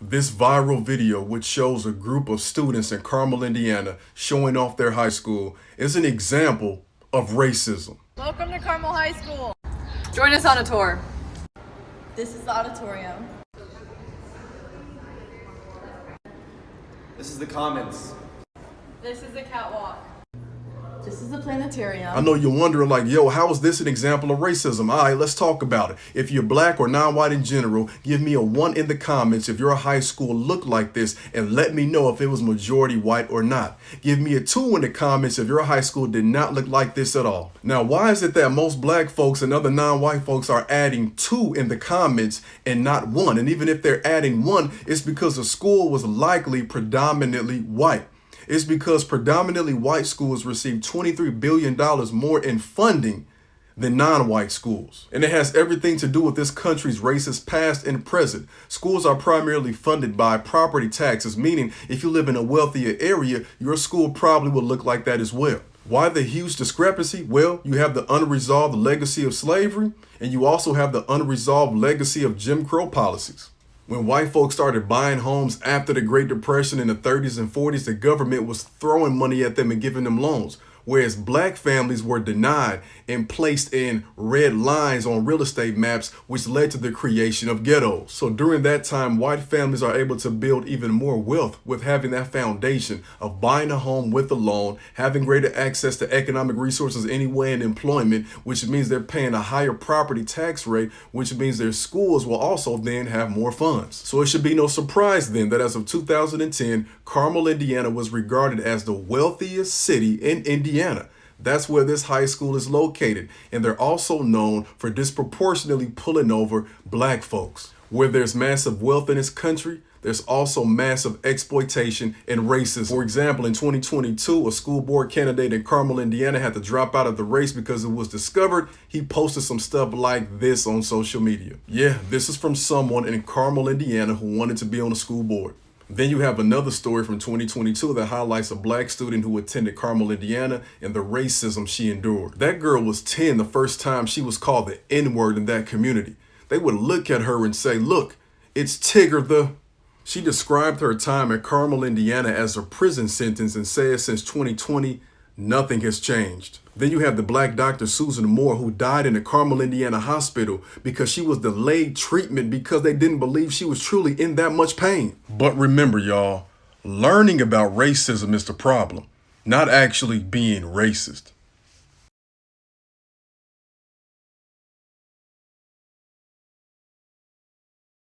This viral video, which shows a group of students in Carmel, Indiana, showing off their high school, is an example of racism. Welcome to Carmel High School. Join us on a tour. This is the auditorium. This is the Commons. This is the catwalk. This is the planetarium. I know you're wondering like, yo, how is this an example of racism? All right, let's talk about it. If you're black or non-white in general, give me a 1 in the comments if your high school looked like this and let me know if it was majority white or not. Give me a 2 in the comments if your high school did not look like this at all. Now, why is it that most black folks and other non-white folks are adding 2 in the comments and not 1? And even if they're adding 1, it's because the school was likely predominantly white. It's because predominantly white schools receive $23 billion more in funding than non-white schools. And it has everything to do with this country's racist past and present. Schools are primarily funded by property taxes, meaning if you live in a wealthier area, your school probably will look like that as well. Why the huge discrepancy? Well, you have the unresolved legacy of slavery, and you also have the unresolved legacy of Jim Crow policies. When white folks started buying homes after the Great Depression in the 30s and 40s, the government was throwing money at them and giving them loans, whereas black families were denied and placed in red lines on real estate maps, which led to the creation of ghettos. So during that time, white families are able to build even more wealth with having that foundation of buying a home with a loan, having greater access to economic resources anyway and employment, which means they're paying a higher property tax rate, which means their schools will also then have more funds. So it should be no surprise then that as of 2010, Carmel, Indiana was regarded as the wealthiest city in Indiana. That's where this high school is located, and they're also known for disproportionately pulling over black folks. Where there's massive wealth in this country, there's also massive exploitation and racism. For example, in 2022, a school board candidate in Carmel, Indiana had to drop out of the race because it was discovered he posted some stuff like this on social media. Yeah, this is from someone in Carmel, Indiana who wanted to be on the school board. Then you have another story from 2022 that highlights a black student who attended Carmel, Indiana, and the racism she endured. That girl was 10 the first time she was called the N-word in that community. They would look at her and say, look, it's Tigger the... She described her time at Carmel, Indiana as a prison sentence and said since 2020, nothing has changed. Then you have the black doctor Susan Moore, who died in a Carmel, Indiana hospital because she was delayed treatment because they didn't believe she was truly in that much pain. But remember, y'all, learning about racism is the problem, not actually being racist.